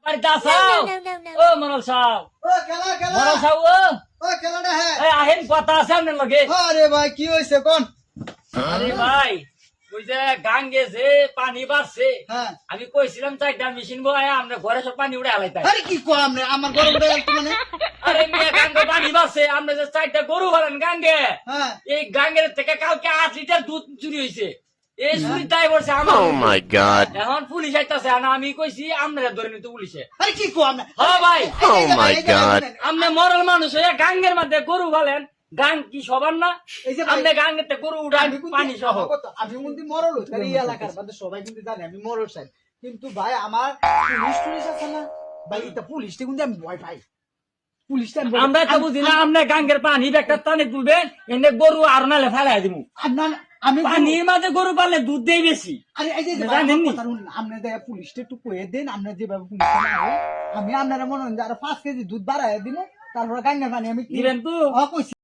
বাড়িতে আসাও ও মরল সাহ মরল সাহ আহেন কথা আছে আপনার লগে আরে ভাই কি হয়েছে কোন? আরে ভাই ওই যে গাঙ্গে যে পানি বাড়ছে হ্যাঁ আমি কইছিলাম 4টা মেশিন বয় আমরা ঘরে সব পানি উড়ে হালাইতাই আরে কি কো আপনি আমার ঘরে উঠে গেল মানে? আরে মেয়ে গাঙ্গে পানি বাড়ছে আমরা যে 4টা গরু ভরেন গাঙ্গে হ্যাঁ এই গাঙ্গের থেকে কালকে 8 লিটার দুধ চুরি হয়েছে এই চুরি তাই বলছে আমার Oh my god. এখন পুলিশ আইতাছে আর আমি কইছি আপনারা ধরে নিতে পুলিশে আরে কি কো আপনি? হ্যাঁ ভাই Oh my God. আপনি মরল মানুষ হয়ে গাঙ্গের মধ্যে গরু বলেন গাং কি সবার না এই যে ভাই, আপনি গাঙ্গের থেকে গরু উঠান আমি কিন্তু- পানি সহ আমি কিন্তু মরল এই এলাকার মধ্যে সবাই কিন্তু জানে আমি মরল সাহেব, কিন্তু ভাই আমার পুলিশ আছে না ভাই, এটা পুলিশটা কিন্তু আমি ভয় পাই। পুলিশটা আমি ভয় আমরা পাই। তো বুঝি না আপনি গাঙ্গের পানি একটা টানে তুলবেন এনে গরু আর নালে ফেলাই দিব আমি পানির মাঝে গরু পালে দুধ দেয় বেশি আরে এই যে জানেননি? আপনি পুলিশটা একটু কয়ে দেন, আপনার যেভাবে পুলিশ আমি আপনারা মনে হয় যে আরো 5 কেজি দুধ বাড়াই দিব, তারপরে গাঙ্গের পানি আমি দিবেন তো কইছি